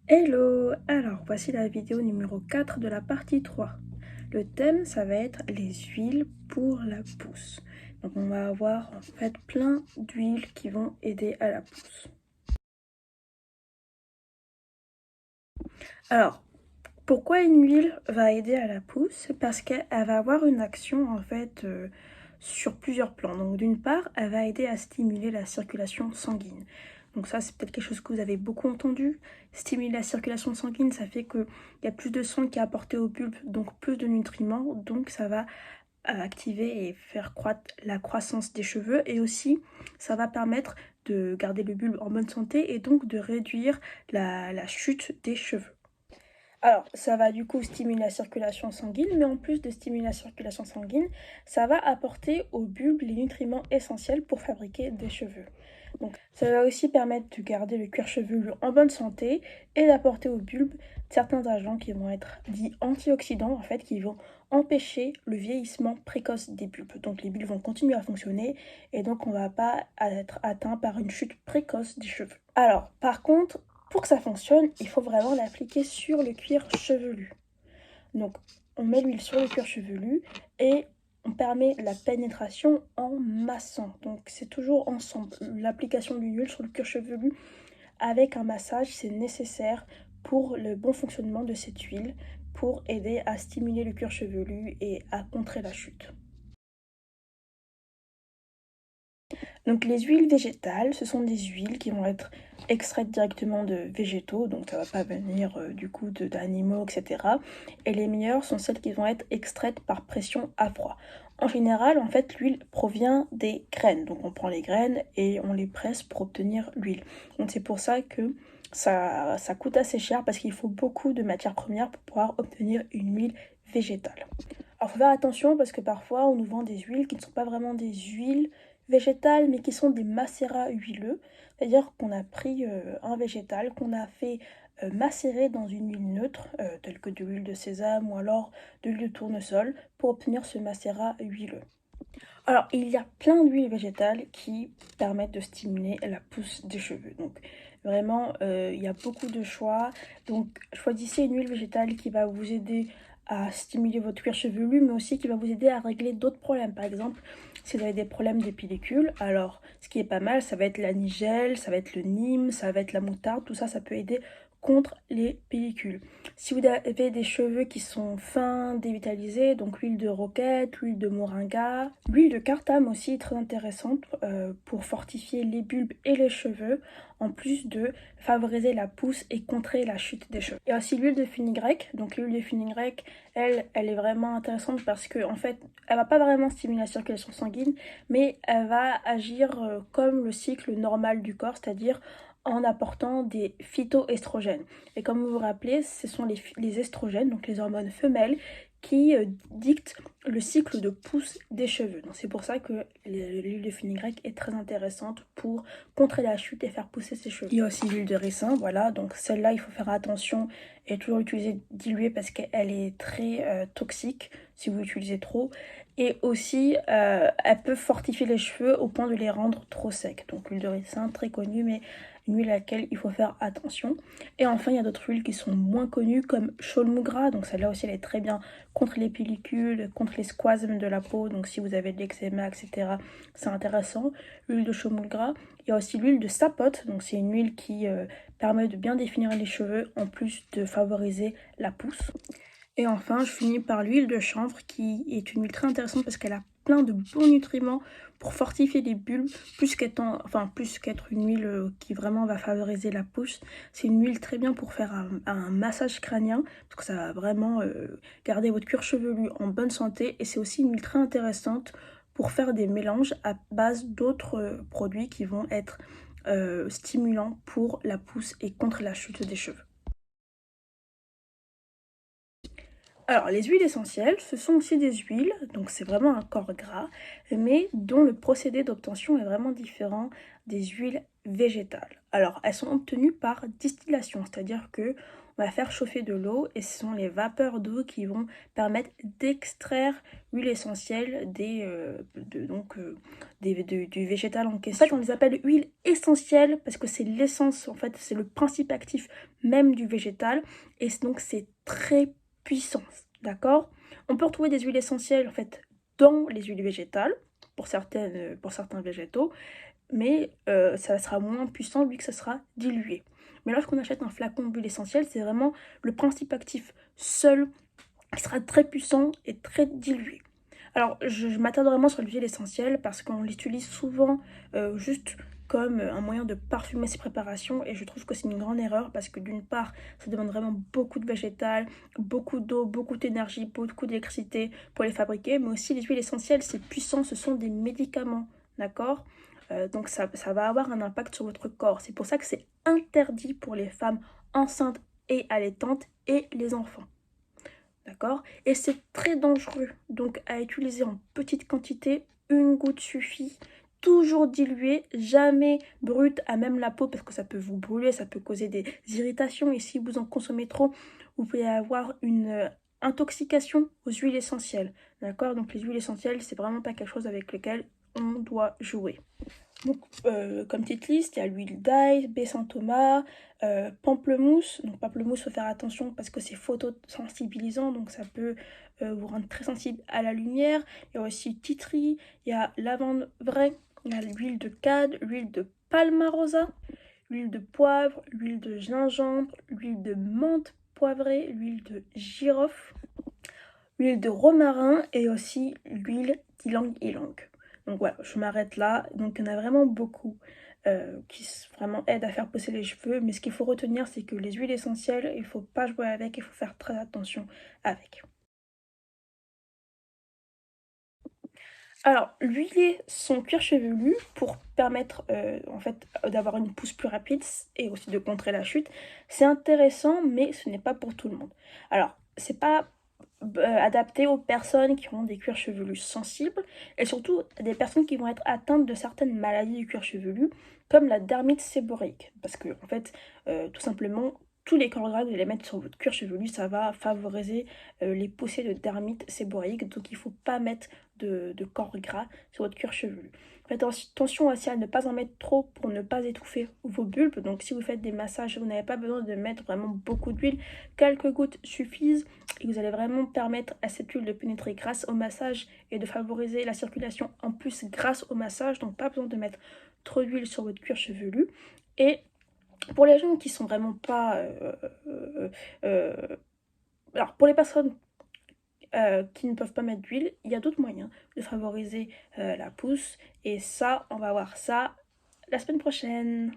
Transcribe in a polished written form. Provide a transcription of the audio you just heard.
Hello! Alors, voici la vidéo numéro 4 de la partie 3. Le thème, ça va être les huiles pour la pousse. Donc, on va avoir en fait plein d'huiles qui vont aider à la pousse. Alors, pourquoi une huile va aider à la pousse? Parce qu'elle va avoir une action en fait sur plusieurs plans. Donc, d'une part, elle va aider à stimuler la circulation sanguine. Donc ça, c'est peut-être quelque chose que vous avez beaucoup entendu. Stimuler la circulation sanguine, ça fait qu'il y a plus de sang qui est apporté au bulbe, donc plus de nutriments. Donc ça va activer et faire croître la croissance des cheveux. Et aussi, ça va permettre de garder le bulbe en bonne santé et donc de réduire la chute des cheveux. Alors, ça va du coup stimuler la circulation sanguine, mais en plus de stimuler la circulation sanguine, ça va apporter au bulbe les nutriments essentiels pour fabriquer des cheveux. Donc, ça va aussi permettre de garder le cuir chevelu en bonne santé et d'apporter au bulbe certains agents qui vont être dits antioxydants, en fait, qui vont empêcher le vieillissement précoce des bulbes. Donc, les bulbes vont continuer à fonctionner et donc on ne va pas être atteint par une chute précoce des cheveux. Alors, par contre, pour que ça fonctionne, il faut vraiment l'appliquer sur le cuir chevelu. Donc, on met l'huile sur le cuir chevelu et on permet la pénétration en massant. Donc, c'est toujours ensemble. L'application d'une huile sur le cuir chevelu avec un massage, c'est nécessaire pour le bon fonctionnement de cette huile, pour aider à stimuler le cuir chevelu et à contrer la chute. Donc les huiles végétales, ce sont des huiles qui vont être extraites directement de végétaux, donc ça va pas venir du coup d'animaux, etc. Et les meilleures sont celles qui vont être extraites par pression à froid. En général, en fait, l'huile provient des graines. Donc on prend les graines et on les presse pour obtenir l'huile. Donc c'est pour ça que ça coûte assez cher parce qu'il faut beaucoup de matières premières pour pouvoir obtenir une huile végétale. Alors faut faire attention parce que parfois on nous vend des huiles qui ne sont pas vraiment des huiles végétales mais qui sont des macérats huileux. C'est-à-dire qu'on a pris un végétal, qu'on a fait macérer dans une huile neutre, telle que de l'huile de sésame ou alors de l'huile de tournesol, pour obtenir ce macérat huileux. Alors, il y a plein d'huiles végétales qui permettent de stimuler la pousse des cheveux. Donc, vraiment, il y a beaucoup de choix. Donc, choisissez une huile végétale qui va vous aider à stimuler votre cuir chevelu, mais aussi qui va vous aider à régler d'autres problèmes. Par exemple, si vous avez des problèmes de pellicule, alors ce qui est pas mal, ça va être la nigelle, ça va être le nîmes, ça va être la moutarde, tout ça, ça peut aider contre les pellicules. Si vous avez des cheveux qui sont fins, dévitalisés, donc l'huile de roquette, l'huile de moringa, l'huile de cartame aussi est très intéressante pour fortifier les bulbes et les cheveux, en plus de favoriser la pousse et contrer la chute des cheveux. Il y a aussi l'huile de fenugrec, donc l'huile de fenugrec, elle est vraiment intéressante parce que en fait, elle va pas vraiment stimuler la circulation sanguine, mais elle va agir comme le cycle normal du corps, c'est-à-dire en apportant des phytoestrogènes. Et comme vous vous rappelez, ce sont les estrogènes, donc les hormones femelles, qui dictent le cycle de pousse des cheveux. Donc c'est pour ça que l'huile de fenugrec est très intéressante pour contrer la chute et faire pousser ses cheveux. Il y a aussi l'huile de ricin, voilà, donc celle-là il faut faire attention et toujours l'utiliser diluée parce qu'elle est très toxique si vous l'utilisez trop. Et aussi, elle peut fortifier les cheveux au point de les rendre trop secs. Donc l'huile de ricin, très connue, mais une huile à laquelle il faut faire attention. Et enfin, il y a d'autres huiles qui sont moins connues comme Cholmugra. Donc celle-là aussi, elle est très bien contre les pellicules, contre les spasmes de la peau. Donc si vous avez de l'eczéma, etc., c'est intéressant. L'huile de Cholmugra. Il y a aussi l'huile de sapote. Donc c'est une huile qui permet de bien définir les cheveux en plus de favoriser la pousse. Et enfin, je finis par l'huile de chanvre qui est une huile très intéressante parce qu'elle a plein de bons nutriments pour fortifier les bulbes, plus qu'être une huile qui vraiment va favoriser la pousse. C'est une huile très bien pour faire un massage crânien parce que ça va vraiment garder votre cuir chevelu en bonne santé. Et c'est aussi une huile très intéressante pour faire des mélanges à base d'autres produits qui vont être stimulants pour la pousse et contre la chute des cheveux. Alors, les huiles essentielles, ce sont aussi des huiles, donc c'est vraiment un corps gras, mais dont le procédé d'obtention est vraiment différent des huiles végétales. Alors, elles sont obtenues par distillation, c'est-à-dire que on va faire chauffer de l'eau et ce sont les vapeurs d'eau qui vont permettre d'extraire l'huile essentielle du végétal en question. En fait, on les appelle huiles essentielles parce que c'est l'essence, en fait, c'est le principe actif même du végétal et donc c'est très puissant, d'accord? On peut retrouver des huiles essentielles, en fait, dans les huiles végétales, pour certains végétaux, mais ça sera moins puissant vu que ça sera dilué. Mais lorsqu'on achète un flacon d'huile essentielle, c'est vraiment le principe actif seul qui sera très puissant et très dilué. Alors, je m'attarde vraiment sur l'huile essentielle parce qu'on l'utilise souvent juste comme un moyen de parfumer ses préparations et je trouve que c'est une grande erreur parce que d'une part, ça demande vraiment beaucoup de végétal, beaucoup d'eau, beaucoup d'énergie, beaucoup d'électricité pour les fabriquer, mais aussi les huiles essentielles, c'est puissant, ce sont des médicaments, d'accord? Donc ça va avoir un impact sur votre corps. C'est pour ça que c'est interdit pour les femmes enceintes et allaitantes et les enfants. D'accord? Et c'est très dangereux, donc à utiliser en petite quantité, une goutte suffit. Toujours dilué, jamais brut à même la peau parce que ça peut vous brûler, ça peut causer des irritations et si vous en consommez trop, vous pouvez avoir une intoxication aux huiles essentielles. D'accord? Donc les huiles essentielles, c'est vraiment pas quelque chose avec lequel on doit jouer. Donc, comme petite liste, il y a l'huile d'ail, baie Saint-Thomas, pamplemousse. Donc, pamplemousse, il faut faire attention parce que c'est photosensibilisant, donc ça peut vous rendre très sensible à la lumière. Il y a aussi titri, il y a lavande vraie, il y a l'huile de cad, l'huile de palmarosa, l'huile de poivre, l'huile de gingembre, l'huile de menthe poivrée, l'huile de girofle, l'huile de romarin et aussi l'huile d'ylang-ylang. Donc voilà, je m'arrête là. Donc il y en a vraiment beaucoup qui vraiment aident à faire pousser les cheveux. Mais ce qu'il faut retenir, c'est que les huiles essentielles, il ne faut pas jouer avec, il faut faire très attention avec. Alors, huiler son cuir chevelu pour permettre en fait d'avoir une pousse plus rapide et aussi de contrer la chute, c'est intéressant, mais ce n'est pas pour tout le monde. Alors, c'est pas adapté aux personnes qui ont des cuirs chevelus sensibles et surtout des personnes qui vont être atteintes de certaines maladies du cuir chevelu comme la dermite séborréique parce que en fait tout simplement tous les corps gras que vous allez mettre sur votre cuir chevelu ça va favoriser les poussées de dermite séborréique donc il ne faut pas mettre de corps gras sur votre cuir chevelu. Faites attention aussi à ne pas en mettre trop pour ne pas étouffer vos bulbes. Donc si vous faites des massages, vous n'avez pas besoin de mettre vraiment beaucoup d'huile. Quelques gouttes suffisent et vous allez vraiment permettre à cette huile de pénétrer grâce au massage et de favoriser la circulation en plus grâce au massage. Donc pas besoin de mettre trop d'huile sur votre cuir chevelu. Et pour les gens qui sont vraiment pas... alors pour les personnes qui ne peuvent pas mettre d'huile, il y a d'autres moyens de favoriser la pousse. Et ça, on va voir ça la semaine prochaine.